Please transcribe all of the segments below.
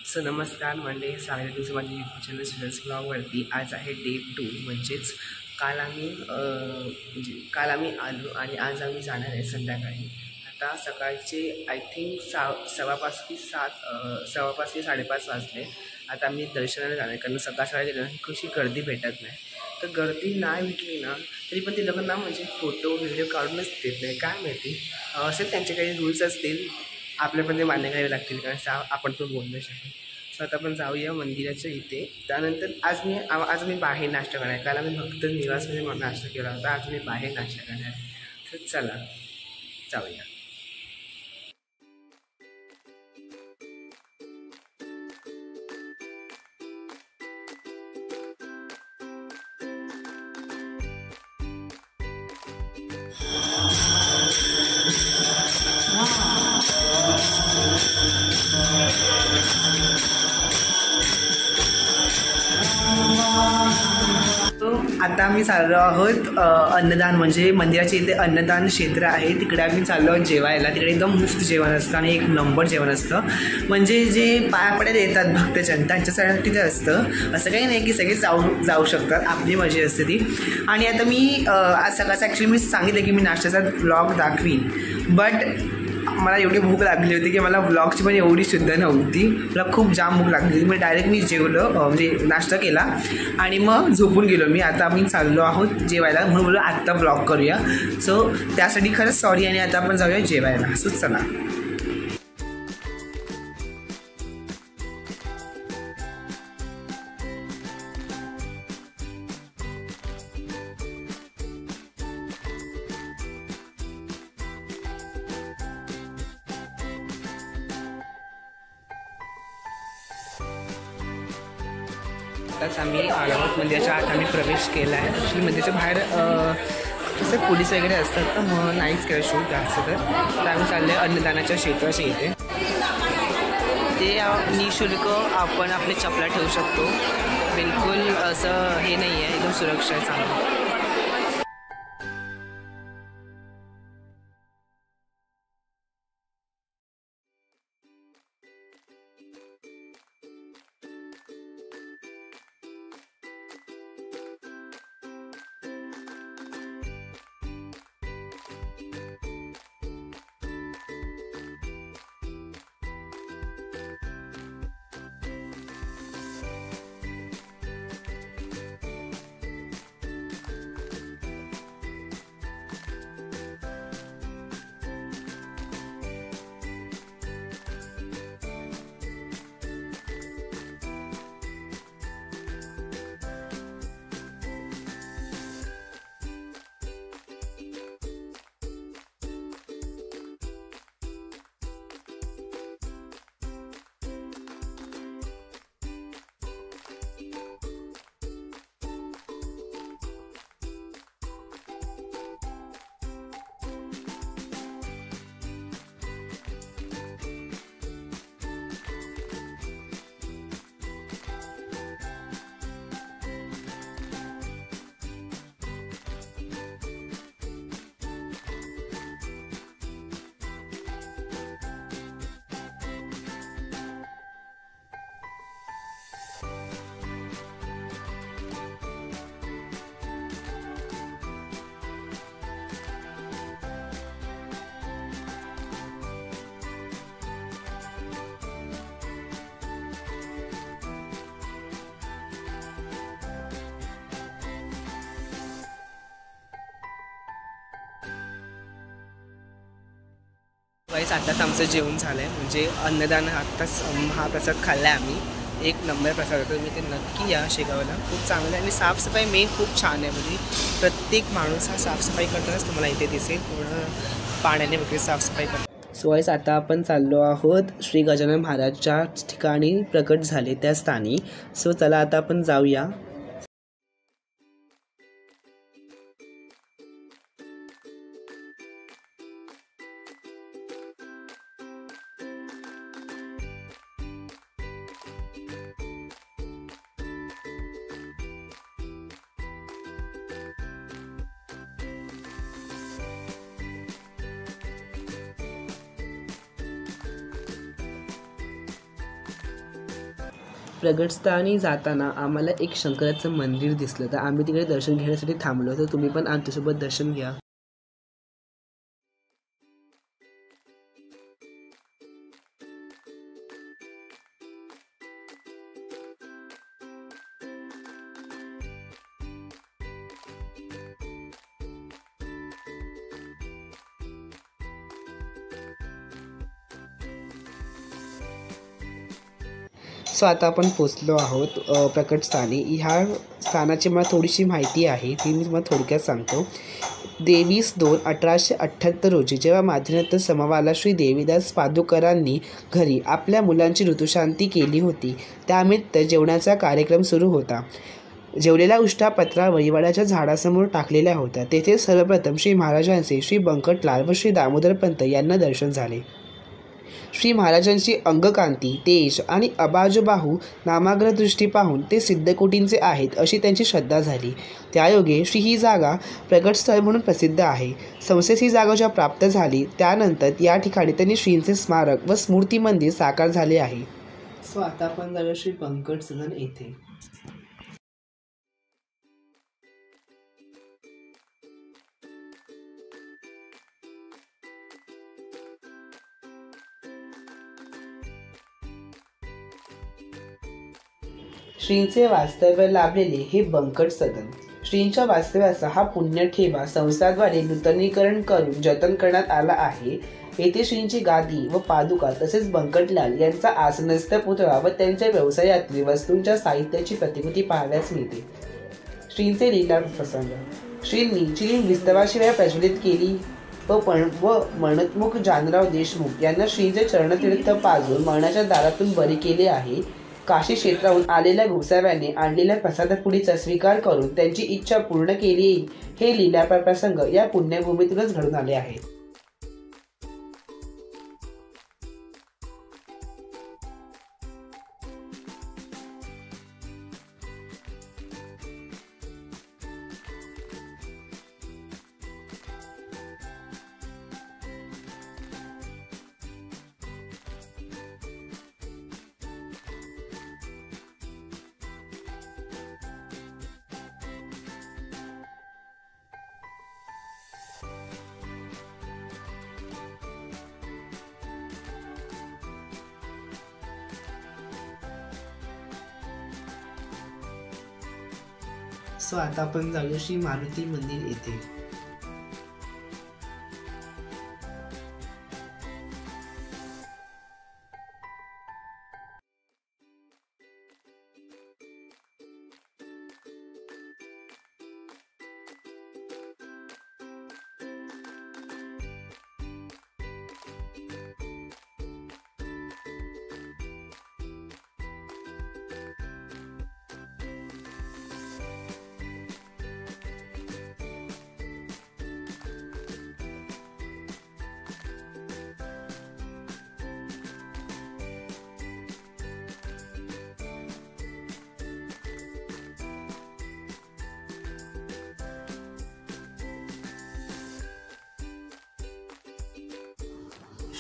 So नमस्कार मंडळी, स्वागत आहे तुमचं माझ्या यूट्यूब चॅनल स्टुडंट्स ब्लॉगवरती. आज आहे डे 2, म्हणजेच काल आम्ही आलो आणि आज आम्ही जाणार आहे संध्याकाळी. आता सकाळचे आय थिंक 6:15 की 5:30 वाजले. आता आम्ही दर्शनाला जाणार आहे, कारण सकाळी गेलं ना कशी गर्दी भेटत नाही. तर गर्दी नाही भेटली ना तरी पण ते लोक ना म्हणजे फोटो व्हिडिओ काढूनच देत नाही, काय माहिती. असेल त्यांचे काही रूल्स असतील, आपल्या पण ते मान्य करावे लागतील, कारण आपण पण बोलू शकतो. सो आता आपण जाऊया मंदिराच्या इथे. त्यानंतर आज मी बाहेर नाश्ता करणार आहे. काल आम्ही भक्त निवासमध्ये नाश्ता केला होता, आज मी बाहेर नाश्ता करणार आहे. तर चला जाऊया. आता आम्ही चाललो आहोत अन्नदान, म्हणजे मंदिराच्या इथे अन्नदान क्षेत्र आहे, तिकडे आम्ही चाललो आहोत जेवायला. तिकडे एकदम मुफ्त जेवण असतं आणि एक नंबर जेवण असतं. म्हणजे जे पाया पडायला येतात भक्तजन त्यांच्यासाठी ते असतं. असं काही नाही की सगळे जाऊ शकतात, आपली मजा असते ती. आणि आता मी आज सकाळचं ॲक्च्युली मी सांगितलं की मी नाश्त्याचा व्लॉग दाखवीन, बट मला एवढी भूक लागली होती की मला व्लॉगची पण एवढी शुद्ध नव्हती. मला खूप जाम भूक लागली होती. मी डायरेक्ट जेवलो, म्हणजे नाश्ता केला आणि मग झोपून गेलो मी. आता आम्ही चाललो आहोत जेवायला, म्हणून बोललो आत्ता व्लॉग करूया. सो त्यासाठी खरंच सॉरी. आणि आता आपण जाऊया जेवायला. सो चला. आताच आम्ही आलामत मंदिराच्या आत आम्ही प्रवेश केला आहे. ॲक्च्युली मंदिराच्या बाहेर कसं पोलीस वगैरे असतात, तर मग नाहीच केलं शूट जास्त. तर आम्ही चाललो आहे अन्नदानाच्या क्षेत्राच्या इथे. ते निःशुल्क आपण आपले चपला ठेवू शकतो, बिलकुल असं हे नाही आहे, एकदम सुरक्षा आहे, चांगलं. गाईस, आत्ताच आमचं जेवण झालं आहे, म्हणजे अन्नदान आत्ताच हा प्रसाद खाल्ला आहे आम्ही. एक नंबर प्रसाद होता, तुम्ही ते नक्की या शेगावला. खूप चांगलं आहे आणि साफसफाई मेन खूप छान आहे. म्हणजे प्रत्येक माणूस हा साफसफाई करतानाच तुम्हाला इथे दिसेल, पूर्ण पाण्याने वगैरे साफसफाई करतात. सो गाईस, आता आपण चाललो आहोत श्री गजानन महाराजच्या ठिकाणी प्रकट झाले त्या स्थानी. सो चला आता आपण जाऊया. प्रगटस्थानी जाताना आम्हाला एक शंकराचं मंदिर दिसलं, तर आम्ही तिकडे दर्शन घेण्यासाठी थांबलो. तर तुम्ही पण आमच्यासोबत दर्शन घ्या. सो आता आपण पोचलो आहोत प्रकटस्थानी. ह्या स्थानाची मला थोडीशी माहिती आहे, ती मी तुम्हाला थोडक्यात सांगतो. 23/2/1878 रोजी जेव्हा माध्यनंतर समवाला श्री देवीदास पादुकरांनी घरी आपल्या मुलांची ऋतुशांती केली होती, त्यानिमित्त जेवणाचा कार्यक्रम सुरू होता. जेवलेल्या उष्टा पत्रा वहिवाड्याच्या झाडासमोर टाकलेल्या होत्या. तेथे सर्वप्रथम श्री महाराजांचे श्री बंकटलाल व श्री दामोदरपंत यांना दर्शन झाले. श्री महाराजांची अंगकांती, तेज आणि अबाजबाहू नामाग्र दृष्टी पाहून ते सिद्धकोटींचे आहेत अशी त्यांची श्रद्धा झाली. त्यायोगे श्री ही जागा प्रगटस्थळ म्हणून प्रसिद्ध आहे. संस्थेस ही जागा जेव्हा प्राप्त झाली त्यानंतर या ठिकाणी त्यांनी श्रींचे स्मारक व स्मृती मंदिर साकार झाले आहे. सो आता आपण जाऊया श्री बंकट सदन येथे. श्रींचे वास्तव्य लाभलेले हे बंकट सदन. श्रींच्या वास्तव्याचा हा पुण्यठेवा संस्थाद्वारे नूतनीकरण करून जतन करण्यात आला आहे. येथे श्रींची गादी व पादुका तसेच बंकटलाल यांचा आसनस्थ पुतळा व त्यांच्या व्यवसायातील वस्तूंच्या साहित्याची प्रतिकृती पाहाव्यास मिळते. श्रींचे लीला प्रसंग. श्रींनी जी विस्तवाशिवाय प्रज्वलित केली व मरणोन्मुख जानराव देशमुख यांना श्रींचे चरणतीर्थ पाजून मरणाच्या दारातून बरे केले आहे. काशी क्षेत्राहून आलेल्या गोसाव्याने आणलेल्या प्रसादपुडीचा स्वीकार करून त्यांची इच्छा पूर्ण केली, हे लीला प्रसंग या पुण्यभूमीतूनच घडून आले आहेत. सो आता आपण जाऊया श्री मारुती मंदिर येथे.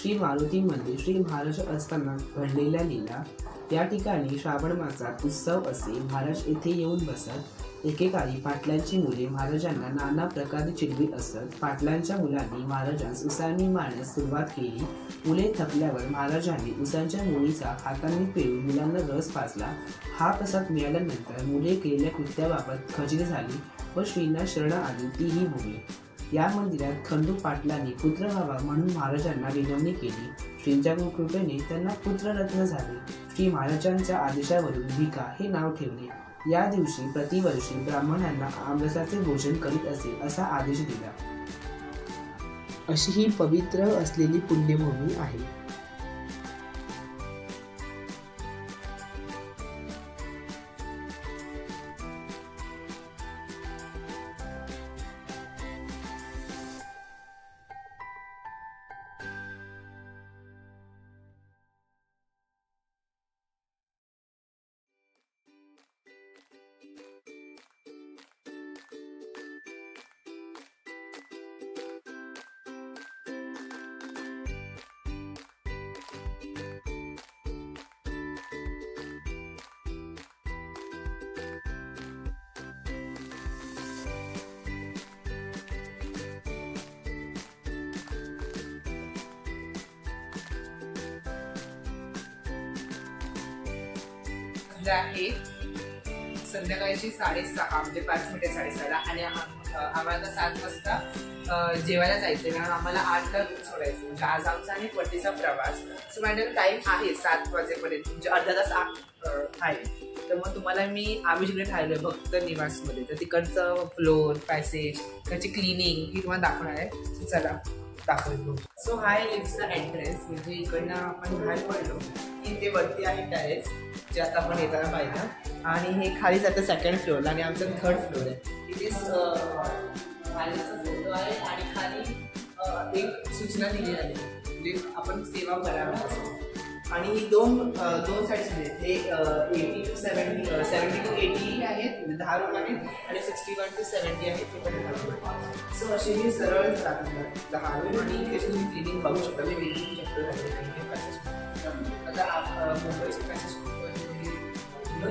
श्री मारुती मंदिर श्री महाराज असताना घडलेल्या लीला. या ठिकाणी श्रावण मासात उत्सव असे. महाराज येथे येऊन बसत. एकेकाळी पाटलांची मुले महाराजांना नाना प्रकारे चिडवीत असत. पाटलांच्या मुलांनी महाराजांस उसाणी मारण्यास सुरुवात केली. मुले थकल्यावर महाराजांनी उसांच्या मुळीचा हाताने पिळून मुलांना रस पाजला. हा प्रसाद मिळाल्यानंतर मुले केलेल्या कृत्याबाबत खजील झाली व श्रींना शरण आली, तीही भोगली. या मंदिरात खंडू पाटलांनी पुत्र व्हावा म्हणून महाराजांना विनवणी केली. श्रींच्या कृपेने त्यांना पुत्ररत्न झाले. श्री महाराजांच्या आदेशावरून भिका हे नाव ठेवले. या दिवशी प्रतिवर्षी ब्राह्मणांना आमरसाचे भोजन करीत असे असा आदेश दिला. अशी ही पवित्र असलेली पुण्यभूमी आहे. वाजले आहे संध्याकाळची 6:30 म्हणजे 5 मिनिटे 6:30 आणि आम्हाला आता 7 वाजता जेवायला जायचं कारण आम्हाला 8ला रूम सोडायचं म्हणजे आज आमचा आणि परतीचा प्रवास. सो मॅडम टाईम आहे 7 वाजेपर्यंत म्हणजे अर्धा तास आहे. तर मग तुम्हाला आम्ही जिकडे राहिलोय भक्त निवासमध्ये तर तिकडचं फ्लोर पॅसेज त्याची क्लिनिंग ही तुम्हाला दाखवणार आहे. चला दाखवतो. So high it's the entrance म्हणजे इकडनं आपण बाहेर पडलो की ते वरती आहे टेरेस जे आता आपण येताना पाहिलं आणि हे खाली जातं सेकंड फ्लोअरला आणि आमचं 3rd फ्लोअर आहे. इथे खालीचा फोटो आहे आणि खाली एक सूचना दिली आहे म्हणजे आपण सेवा करावी असं. आणि ही दोन साईड्स आहेत हे 80 to 70 70 to 80 आहेत 10 रूम आहेत आणि 61 to 70 आहेत ते पण 10 रूम. सो असे हे सरळ राहतात 10 रूम आणि त्याची तुम्ही क्लिनिंग बघू शकता मी वेगळी शकतो आता मुंबईचे पॅसेज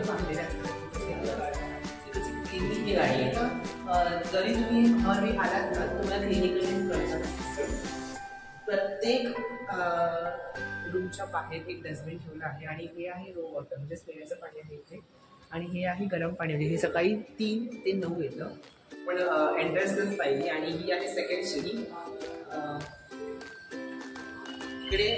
बांधलेले असतात क्लिनिक ही गाडी आहे. जरी तुम्ही हरवी आलात ना तुम्हाला क्लिनिकल करतात. प्रत्येक रूमच्या बाहेर एक डस्टबिन ठेवलं आहे आणि हे आहे रो वॉटर म्हणजे पिण्याचं पाणी आहे इथे आणि हे आहे गरम पाणी म्हणजे हे सकाळी 3 ते 9 येतं पण एंट्रन्सच पाहिजे. आणि ही आहे सेकंड शिडी. इकडे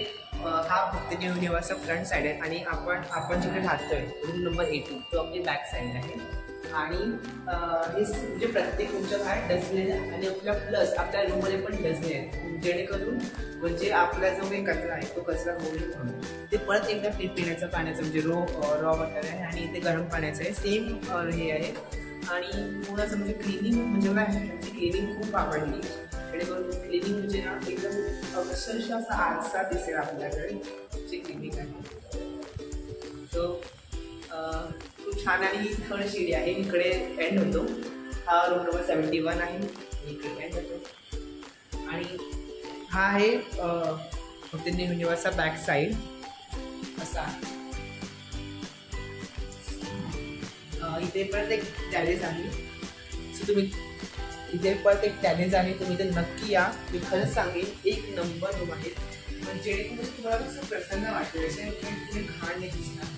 हा भक्त निवासचा फ्रंट साईड आहे आणि आपण जिकडे राहतोय रूम नंबर 80 तो आपली बॅक साईड आहे. आणि हे म्हणजे प्रत्येक रूमच्या बाहेर डस्टबिन आहे आणि आपल्या प्लस आपल्या रूममध्ये पण डस्टबिन आहे जेणेकरून म्हणजे आपला जो काही कचरा आहे तो कचरा होईल म्हणून ते परत एकदा पिण्याचं पाण्याचं म्हणजे रॉ वॉटर आहे आणि ते गरम पाण्याचं आहे सेम हे आहे. आणि पूर्ण म्हणजे क्लिनिंग म्हणजे काय आहे क्लिनिंग खूप आवडली जेणेकरून क्लिनिंग म्हणजे ना एकदम अक्षरशः असा आरसा दिसेल आपल्याकडे जे क्लिनिक आहे. सो खूप छान आणि ही 3rd शिडी आहे इकडे एंड होतो. हा रूम नंबर 71 आहे इकडे एंड होतो. आणि हा आहे फक्त निवासचा बॅक साईड असा. इथे परत एक टॅरेस आहे. सो तुम्ही इथे परत एक टॅरेस आहे तुम्ही इथे नक्की या. मी खरंच सांगेन 1 नंबर रूम आहे पण जेणेकरून तुम्हाला कसं प्रसन्न वाटेल असे तुम्ही घाण नाही दिसणार.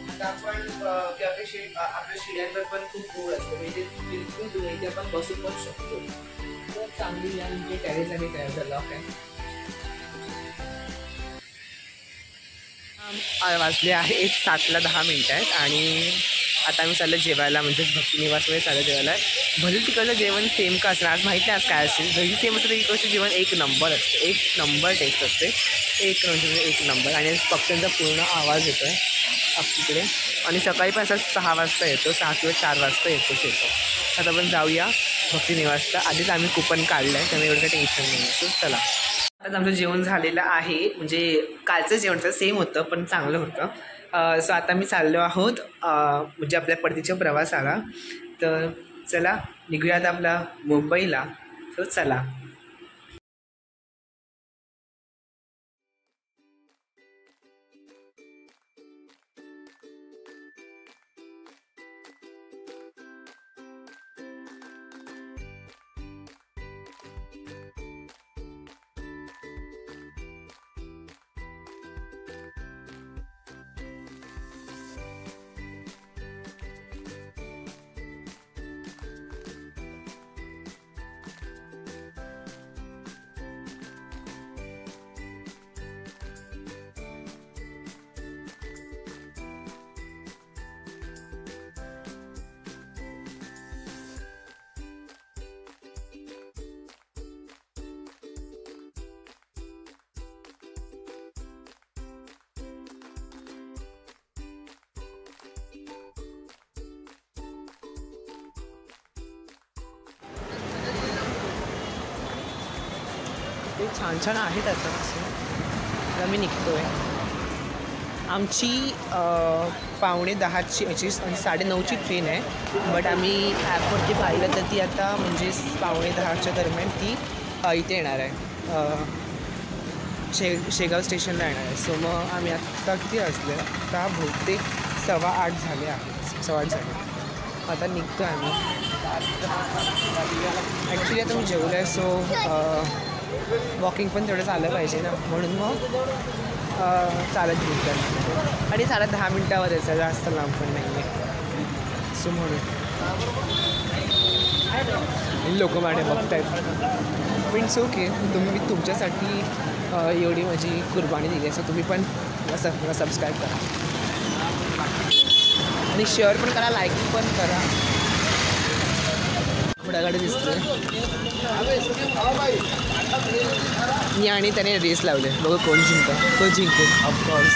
आता आपण आपल्या शिड्यांवर पण खूप दूर असतो म्हणजे बिलकुल दूर इथे आपण बसून पण शकतो. खूप चांगली या म्हणजे टॅरेस आणि टॅरेसचा लॉक आहे. वाजले आहे 7:10 आहेत आणि आता आम्ही चाललं जेवायला म्हणजेच भक्ती निवासमध्ये चाललं जेवायला. भले तिकडचं जेवण सेम का असणार आज माहिती नाही आज काय असेल. जरी सेम असतं तर इकडचं जेवण 1 नंबर असतं 1 नंबर टेस्ट असते 1 नंबर. आणि पक्ष्यांचा पूर्ण आवाज येतो आहे तिकडे आणि सकाळी पण असं 6 वाजता येतो 6 किंवा 4 वाजता येतो. आता आपण जाऊया भक्ती निवासला. आधीच आम्ही कुपन काढलं आहे त्यामुळे एवढं काही टेन्शन नाही. सो चला आता आमचं जेवण झालेलं आहे म्हणजे कालचं जेवण तर सेम होतं पण चांगलं होतं. सो आता मी चाललो आहोत म्हणजे आपल्या परतीच्या प्रवासाला. तर चला निघूयात आपला मुंबईला. सो चला. ते छान छान आहेत आता आता मी निघतो आहे. आमची 9:45ची याची आणि 9:30ची ट्रेन आहे बट आम्ही ॲपवरती पाहिलं तर ती आता म्हणजे 9:45च्या दरम्यान ती इथे येणार आहे शेगाव स्टेशनला येणार आहे. सो मग आम्ही आत्ता किती असले आता बहुतेक 7:15 झाले आहेत 7:15 झाले. आता निघतो आहे आम्ही. ॲक्च्युली आता मी जेवलो आहे सो वॉकिंग पण तेवढं झालं पाहिजे ना म्हणून मग चालत मिळतात आणि 10.5 मिनटावर यायचं, जास्त लांब पण नाही आहे. सो म्हणून लोक माझे बघतायत. मीन्स ओके, तुम्ही तुमच्यासाठी एवढी माझी कुर्बानी दिली असं तुम्ही पण मला सबस्क्राईब करा आणि शेअर पण करा, लाईक पण करा. घोडागाडी दिसतोय मी आणि त्याने रेस लावले, बघू कोण जिंकतं. तो जिंकेल ऑफकोर्स.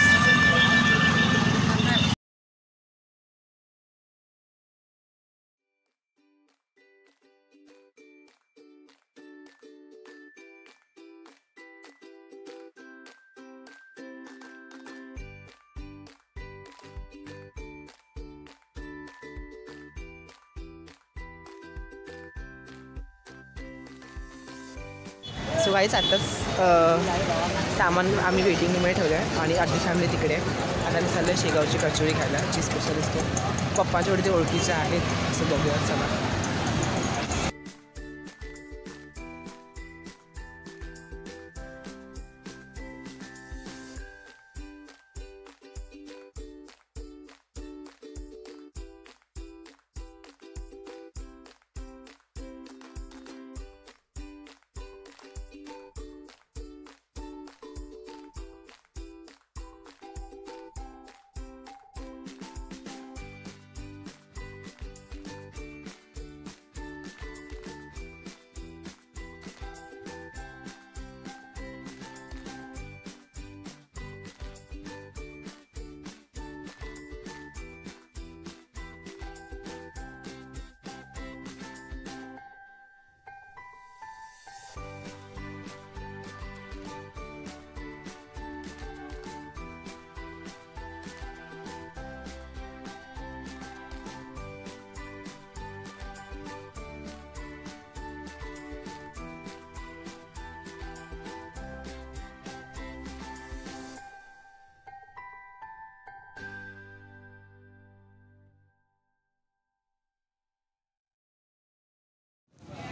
सो गाईच आत्ताच सामान आम्ही वेटिंगमध्ये ठेवलं आहे आणि अर्धी फॅमिली तिकडे. आता मी चाललं शेगावची कचोरी खायला, जी स्पेशलिस्ट आहे. पप्पाच्या वडील ते ओळखीचे आहेत असं बघूया चला.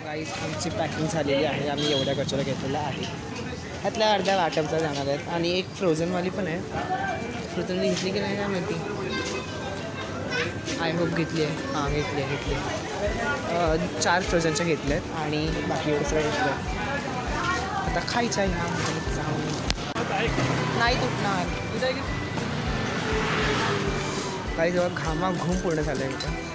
गाईस आमची पॅकिंग झालेली आहे. आम्ही एवढ्या कचोऱ्या घेतलेल्या आहे. ह्यातल्या अर्ध्या वाटपचा जाणार आहेत आणि एक फ्रोझनवाली पण आहे. फ्रोझन घेतली की नाही काय माहिती, आय होप घेतली आहे. हां घेतली आहे. 4 फ्रोझनच्या घेतल्या आहेत आणि बाकी एवढं सगळं घेतलं आहे. आता खायच्या ह्या जाऊन नाही तुटणार. काही जेव्हा घामाघूम पूर्ण झालं आहे इथं.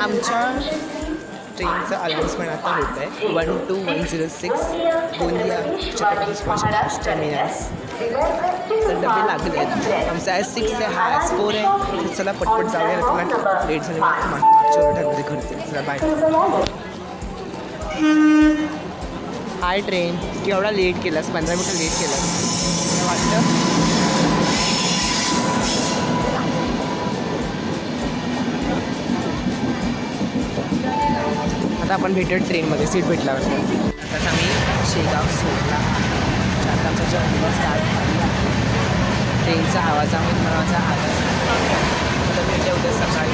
आमच्या ट्रेनचं अनाउन्समेंट आता होत आहे. 12-106 गोंदिया छत्रपती शिवाजी टर्मिनस. तर डबे लागले आहेत. आमचा आज 6 आहे, हा आज 4 आहे. चला पटपट जाऊया, तुला लेट झाले मागच्या ठरवते घरचे. चला बाय. हाय ट्रेन, केवढा लेट केलास, 15 मिनटं लेट केलास वाटतं. आता आपण भेटत ट्रेनमध्ये, सीट भेटल्यावर. आताच आम्ही शेगाव सोडला. आता आमचा जर्नी स्टार्ट झाली आहे. ट्रेनचा आवाज आम्ही मनाचा आवाज. आता भेटल्या उद्या सकाळी.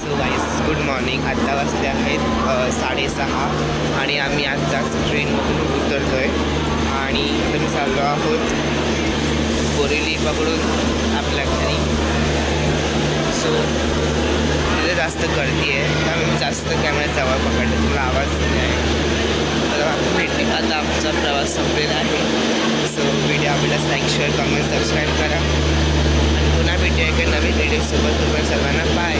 So guys good morning. आत्ता वाजले आहेत 6:30 आणि आम्ही आत्ताच ट्रेनमधून उतरतो आहे आणि आता मी चाललो आहोत बोरिवली पकडून आपल्या घरी. सो जास्त गर्दी आहे त्यामुळे मी जास्त कॅमेरा जवळ पकडले, तुला आवाज नाही आहे. तर आपण भेटले. आता आमचा प्रवास संपलेला आहे. सो व्हिडिओ आवडल्यास लाईक, शेअर, कमेंट, सबस्क्राईब करा आणि पुन्हा भेटूया एका नवीन व्हिडिओसोबत. तुम्हाला सर्वांना बाय.